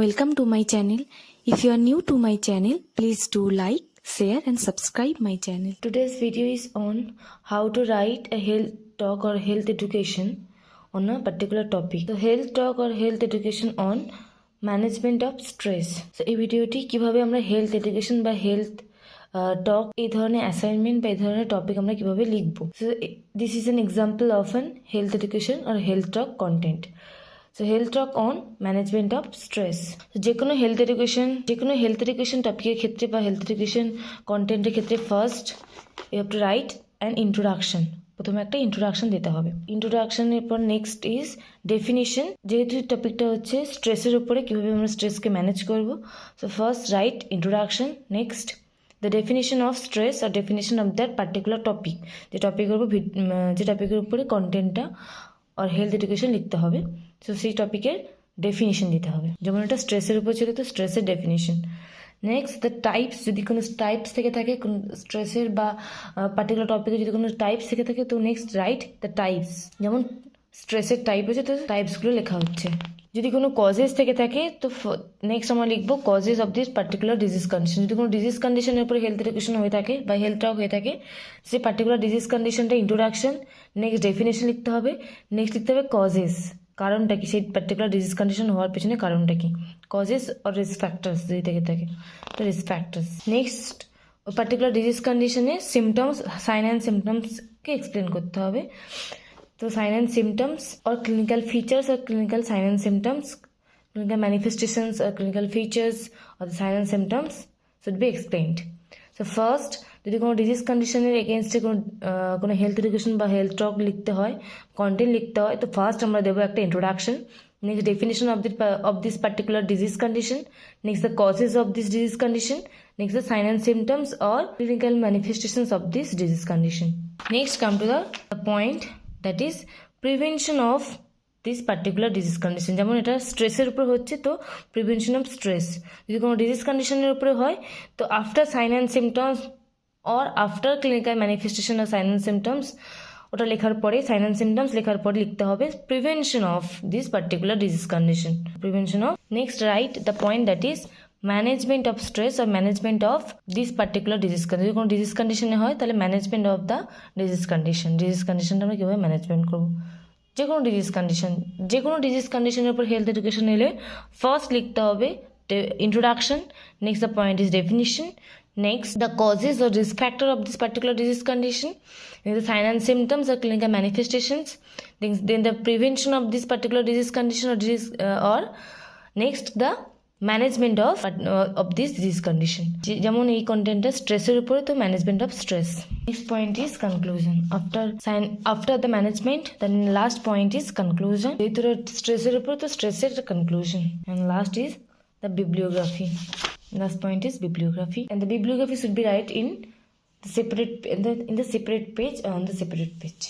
Welcome to my channel. If you are new to my channel, please do like, share and subscribe my channel. Today's video is on how to write a health talk or health education on a particular topic. So health talk or health education on management of stress. So এই ভিডিওটি কিভাবে আমরা health education বা health টক এই ধরনের assignment বা এই ধরনের টপিক আমরা কিভাবে লিখব। So this is an example of an health education আর health talk content. So health talk on management of stress. যে কোনো হেলথ এডুকেশন টপিকের ক্ষেত্রে বা হেলথ এডুকেশন কন্টেন্টের ক্ষেত্রে first you have to write an introduction. প্রথমে একটা ইন্ট্রোডাকশন দিতে হবে। ইন্ট্রোডাকশনের পর নেক্সট ইজ ডেফিনিশন। যেহেতু টপিকটা হচ্ছে স্ট্রেসের উপরে, কীভাবে আমরা স্ট্রেসকে ম্যানেজ করব। So first write introduction, next the definition of stress আর definition of that particular topic. যে টপিকের উপরে কন্টেন্টটা আর হেলথ এডুকেশন লিখতে হবে। সো সেই টপিকের ডেফিনিশন দিতে হবে। যেমন এটা স্ট্রেসের উপর ছিল, তো স্ট্রেসের ডেফিনিশন। নেক্সট দ্য টাইপস, যদি কোনো টাইপস থেকে থাকে কোন স্ট্রেসের বা পার্টিকুলার টপিকে যদি কোনো টাইপস থেকে থাকে, তো নেক্সট রাইট দ্য টাইপস। যেমন স্ট্রেসের টাইপ হচ্ছে, তো টাইপসগুলো লেখা হচ্ছে। যদি কোনো কজেস থেকে থাকে, তো নেক্সট আমরা লিখবো causes of this particular disease condition. যদি কোনো ডিজিজ কন্ডিশনের উপরে হেলথ এডুকেশন হয়ে থাকে বা হেলথ টক হয়ে থাকে, সেই পার্টিকুলার ডিজিজ কন্ডিশনটা ইন্ট্রোডাকশন, নেক্সট ডেফিনেশন লিখতে হবে, নেক্সট লিখতে হবে কজেস, কারণটা কি, সেই পার্টিকুলার ডিজিজ কন্ডিশন হওয়ার পেছনে কারণটা কি, কজেস আর রিস্ক ফ্যাক্টরস যদি থেকে থাকে তো রিস্ক ফ্যাক্টরস। নেক্সট ওই পার্টিকুলার ডিজিজ কন্ডিশনে সিমটমস, সাইন অ্যান্ড সিমটমসকে এক্সপ্লেন করতে হবে। তো sign and symptoms or clinical features or clinical sign and symptoms, clinical manifestations or clinical features or the sign and symptoms should be explained. So first, যদি কোনো disease কন্ডিশনের এগেনস্টে কোনো health education বা হেলথ টক লিখতে হয়, কন্টেন্ট লিখতে হয়, তো ফার্স্ট আমরা দেবো একটা introduction, next definition of this particular disease condition, next the causes of this disease condition, next the sign and symptoms or clinical manifestations of this disease condition. Next come to the point, that is prevention of this particular disease condition. যেমন এটা স্ট্রেসের উপর হচ্ছে, তো prevention of stress. যদি কোনো disease কন্ডিশনের উপরে হয়, তো after sign and symptoms or after clinical manifestation of sign and symptoms, ওটা লেখার পরে সাইন অ্যান্ড সিমটমস লেখার পরে লিখতে হবে prevention of this particular disease condition. Prevention of, next write the point that is management of stress আর management of this particular disease condition. যদি কোনো ডিজিজ কন্ডিশনে হয়, তাহলে ম্যানেজমেন্ট অফ দ্য ডিজিজ কন্ডিশনটা আমরা কীভাবে ম্যানেজমেন্ট করবো। যে কোনো ডিজিজ কন্ডিশনের উপর হেলথ এডুকেশন এলে ফার্স্ট লিখতে হবে introduction, next the point is definition, next the causes or risk factor of this particular disease condition, then the sign and symptoms or clinical manifestations, then the prevention of this particular disease condition or disease or next the management of this disease condition. যেমন এই কন্টেন্টটা স্ট্রেসের উপরে, তো management of stress. Next point is conclusion. After the management then last point is conclusion. যেহেতু স্ট্রেসের উপরে, তো স্ট্রেসের conclusion. And last is the bibliography. Last point is bibliography, and the bibliography should be right in the separate page on the separate page.